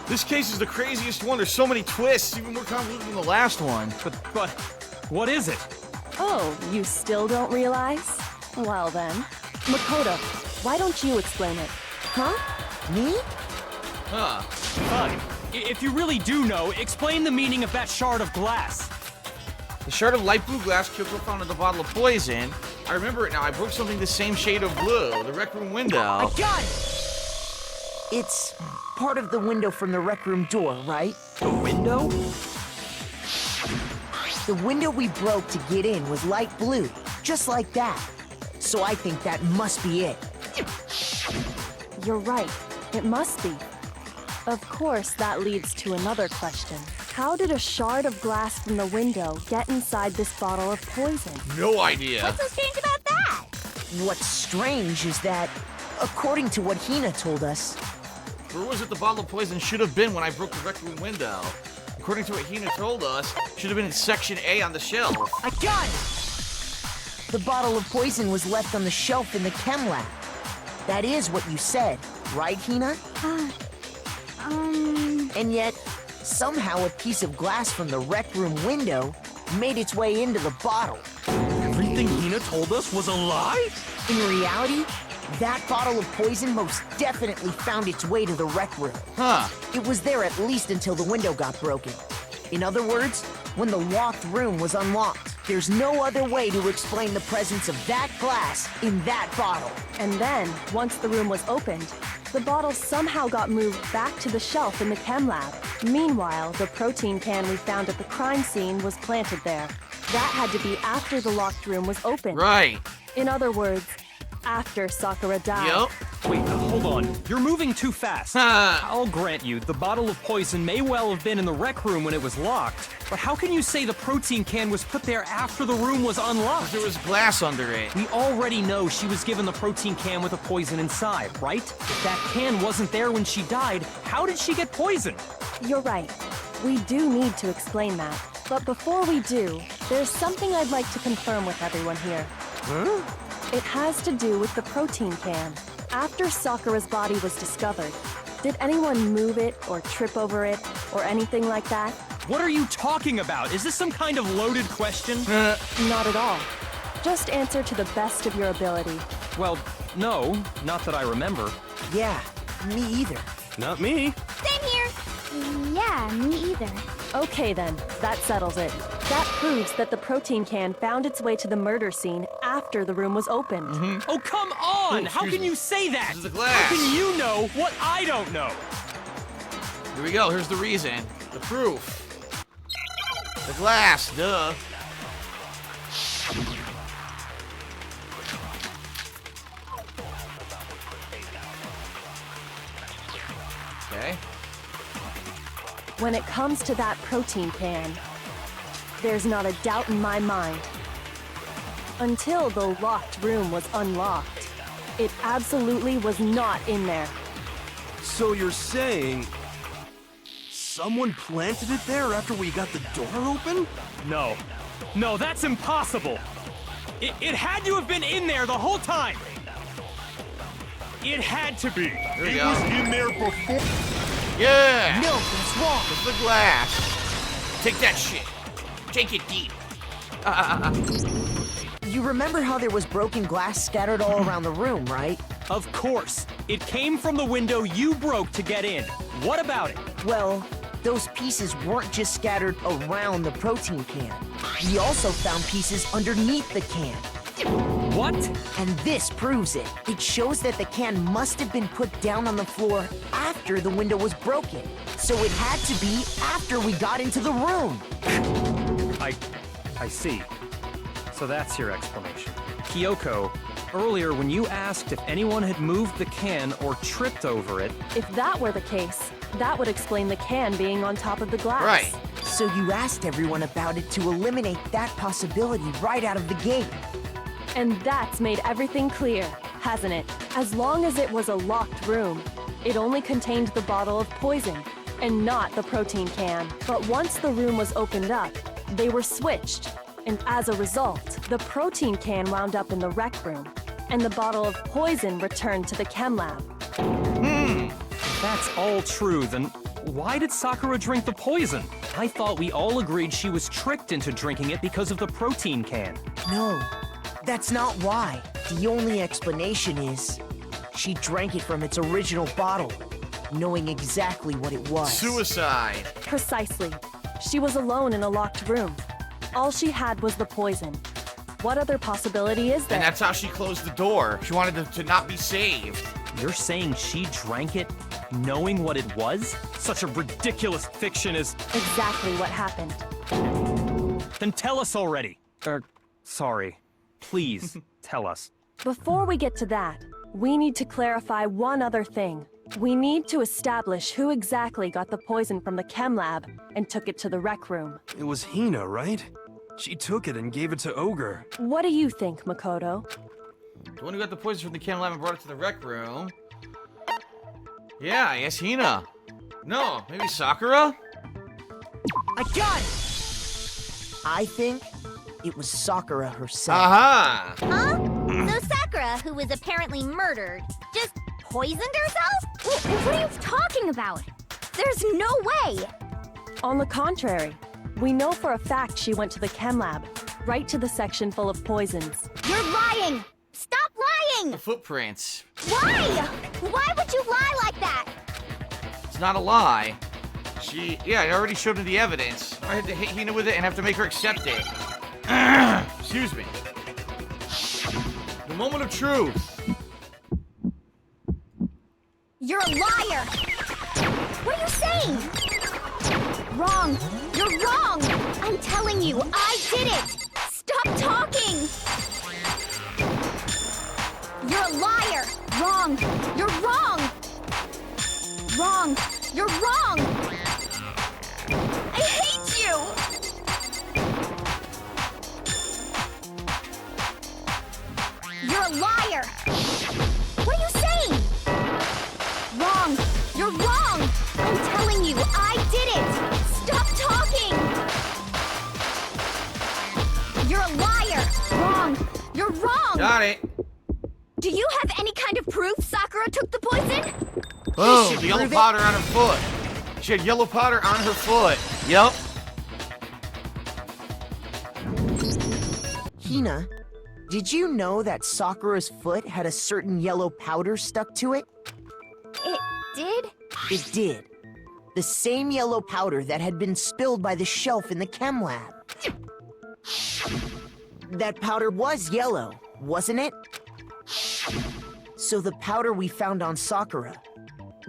This case is the craziest one. There's so many twists, even more convoluted than the last one. But, what is it? Oh, you still don't realize? Well then. Makoto, why don't you explain it? Huh? Me? Huh. Fine. If you really do know, explain the meaning of that shard of glass. The shard of light blue glass Kyoko found in the bottle of poison. I remember it now. I broke something the same shade of blue. The rec room window. I got it! It's part of the window from the rec room door, right? The window? The window we broke to get in was light blue, just like that. So I think that must be it. You're right. It must be. Of course, that leads to another question. How did a shard of glass from the window get inside this bottle of poison? No idea. What's so strange about that? What's strange is that, according to what Hina told us, Where was it the bottle of poison should have been when I broke the rec room window? According to what Hina told us, should have been in section A on the shelf. I got it! The bottle of poison was left on the shelf in the chem lab. That is what you said, right, Hina? And yet, somehow a piece of glass from the rec room window made its way into the bottle. Everything Hina told us was a lie? In reality, that bottle of poison most definitely found its way to the rec room. Huh. It was there at least until the window got broken. In other words, when the locked room was unlocked. There's no other way to explain the presence of that glass in that bottle. And then, once the room was opened, the bottle somehow got moved back to the shelf in the chem lab. Meanwhile, the protein can we found at the crime scene was planted there. That had to be after the locked room was opened. Right. In other words, after Sakura died. Yup. Wait, hold on. You're moving too fast. Huh. I'll grant you, the bottle of poison may well have been in the rec room when it was locked, but how can you say the protein can was put there after the room was unlocked? There was glass under it. We already know she was given the protein can with the poison inside, right? If that can wasn't there when she died, how did she get poisoned? You're right. We do need to explain that. But before we do, there's something I'd like to confirm with everyone here. Huh? It has to do with the protein can. After Sakura's body was discovered, did anyone move it or trip over it or anything like that? What are you talking about? Is this some kind of loaded question? Not at all. Just answer to the best of your ability. Well, no, not that I remember. Yeah, me either. Not me. Same here. Yeah, me either. Okay then, that settles it. That proves that the protein can found its way to the murder scene after the room was opened. Oh, come on! Oh, How excuse can me. you say that? This is the glass. How can you know what I don't know? Here we go. Here's the reason. The proof. The glass. Duh. Okay. When it comes to that protein can, there's not a doubt in my mind. Until the locked room was unlocked, it absolutely was not in there. So you're saying someone planted it there after we got the door open? No. No, that's impossible! It had to have been in there the whole time! It had to be! Here we go. In there before. Yeah. No, that's wrong. It's the glass. Take that shit. Take it deep. You remember how there was broken glass scattered all around the room, right? Of course! It came from the window you broke to get in. What about it? Well, those pieces weren't just scattered around the protein can. We also found pieces underneath the can. What? And this proves it. It shows that the can must have been put down on the floor after the window was broken. So it had to be after we got into the room. I see. So that's your explanation. Kyoko, earlier when you asked if anyone had moved the can or tripped over it, If that were the case, that would explain the can being on top of the glass. Right. So you asked everyone about it to eliminate that possibility right out of the gate. And that's made everything clear, hasn't it? As long as it was a locked room, it only contained the bottle of poison, and not the protein can. But once the room was opened up, they were switched. And as a result, the protein can wound up in the rec room, and the bottle of poison returned to the chem lab. if that's all true, then Why did Sakura drink the poison? I thought we all agreed she was tricked into drinking it because of the protein can. No, that's not why. The only explanation is she drank it from its original bottle, knowing exactly what it was. Suicide. Precisely. She was alone in a locked room. All she had was the poison. What other possibility is there? And that's how she closed the door. She wanted to not be saved. You're saying she drank it knowing what it was? Such a ridiculous fiction is... Exactly what happened. Then tell us already. Sorry. Please, tell us. Before we get to that, we need to clarify one other thing. We need to establish who exactly got the poison from the chem lab and took it to the rec room. It was Hina, right? She took it and gave it to Ogre. What do you think, Makoto? The one who got the poison from the chem lab and brought it to the rec room. Yeah, I guess Hina. No, maybe Sakura? I got it! I think it was Sakura herself. Aha! Huh? So Sakura, who was apparently murdered, just poisoned herself? What are you talking about? There's no way! On the contrary, we know for a fact she went to the chem lab, right to the section full of poisons. You're lying! Stop lying! The footprints. Why? Why would you lie like that? It's not a lie. I already showed her the evidence. I had to hit Hina with it and have to make her accept it. Excuse me. The moment of truth. You're a liar! What are you saying? Wrong! You're wrong! I'm telling you, I did it! Stop talking! You're a liar! Wrong! You're wrong! Wrong! You're wrong! I hate you! You're a liar! What are you saying? Wrong! You're wrong! I'm telling you, I did it! Stop talking! You're a liar! Wrong! You're wrong! Got it. Do you have any kind of proof Sakura took the poison? Boom, the yellow powder on her foot. She had yellow powder on her foot. Yep. Hina, did you know that Sakura's foot had a certain yellow powder stuck to it? It did? It did. The same yellow powder that had been spilled by the shelf in the chem lab. That powder was yellow, wasn't it? So the powder we found on Sakura,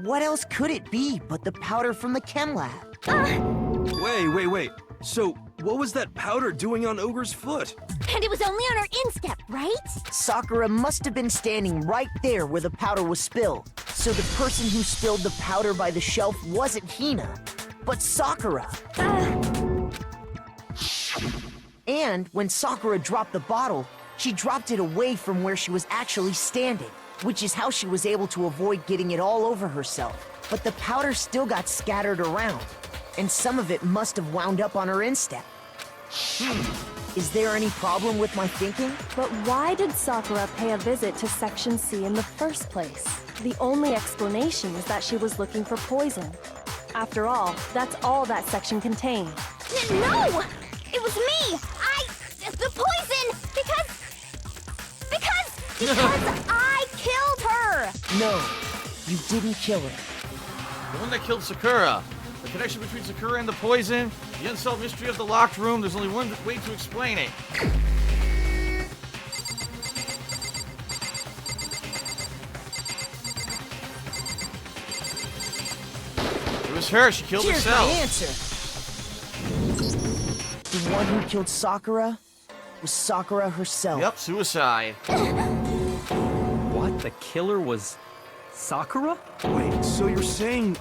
what else could it be but the powder from the chem lab? Wait. So, what was that powder doing on Ogre's foot? And it was only on her instep, right? Sakura must have been standing right there where the powder was spilled. So the person who spilled the powder by the shelf wasn't Hina, but Sakura. And when Sakura dropped the bottle, she dropped it away from where she was actually standing, which is how she was able to avoid getting it all over herself. But the powder still got scattered around, and some of it must have wound up on her instep. Is there any problem with my thinking? But why did Sakura pay a visit to Section C in the first place? The only explanation is that she was looking for poison. After all, that's all that section contained. No! It was me! The poison! Because I killed her! No, you didn't kill her. The one that killed Sakura. The connection between Sakura and the poison. The unsolved mystery of the locked room. There's only one way to explain it. It was her. She killed Here's herself. my answer. The one who killed Sakura was Sakura herself. Yep, suicide. What? The killer was Sakura? Wait, so you're saying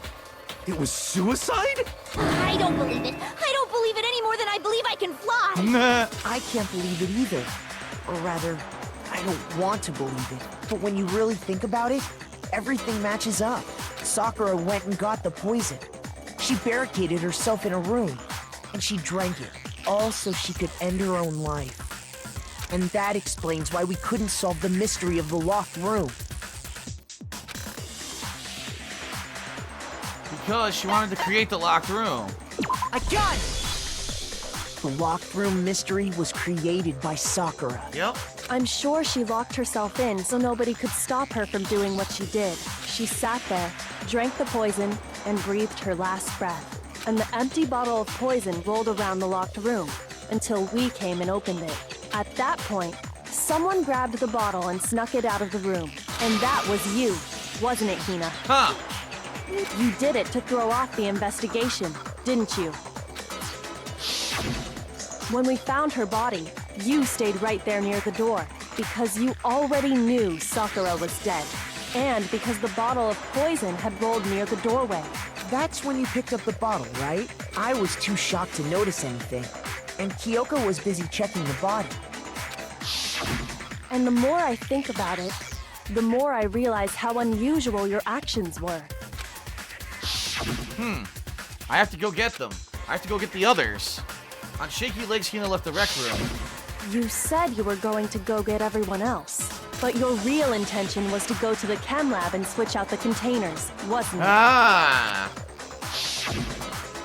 it was suicide? I don't believe it. I don't believe it any more than I believe I can fly. Nah. I can't believe it either. Or rather, I don't want to believe it. But when you really think about it, everything matches up. Sakura went and got the poison. She barricaded herself in a room, and she drank it, all so she could end her own life. And that explains why we couldn't solve the mystery of the locked room. because she wanted to create the locked room. I got it! The locked room mystery was created by Sakura. Yep. I'm sure she locked herself in so nobody could stop her from doing what she did. She sat there, drank the poison, and breathed her last breath. And the empty bottle of poison rolled around the locked room until we came and opened it. At that point, someone grabbed the bottle and snuck it out of the room. And that was you, wasn't it, Hina? Huh. You did it to throw off the investigation, didn't you? When we found her body, you stayed right there near the door because you already knew Sakura was dead, and because the bottle of poison had rolled near the doorway. That's when you picked up the bottle, right? I was too shocked to notice anything, and Kyoko was busy checking the body. And the more I think about it, the more I realize how unusual your actions were. I have to go get them. I have to go get the others. On shaky legs, Hina left the rec room. You said you were going to go get everyone else, but your real intention was to go to the chem lab and switch out the containers, wasn't it? Ah!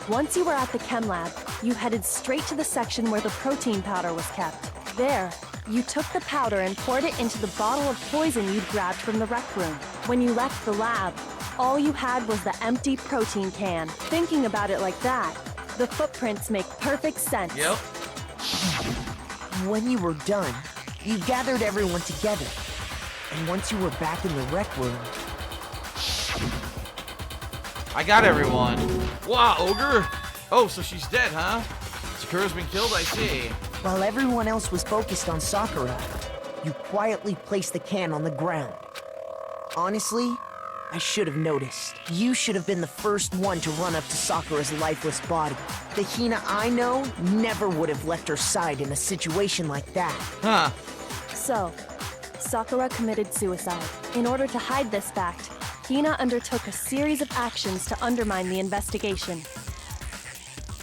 Once you were at the chem lab, you headed straight to the section where the protein powder was kept. There, you took the powder and poured it into the bottle of poison you'd grabbed from the rec room. When you left the lab, all you had was the empty protein can. Thinking about it like that, the footprints make perfect sense. Yep. When you were done, you gathered everyone together. And once you were back in the rec room, I got everyone. Wow, Ogre! Oh, so she's dead, huh? Sakura's been killed, I see. while everyone else was focused on Sakura, you quietly placed the can on the ground. Honestly, I should have noticed. You should have been the first one to run up to Sakura's lifeless body. The Hina I know never would have left her side in a situation like that. Huh. So, Sakura committed suicide. In order to hide this fact, Hina undertook a series of actions to undermine the investigation.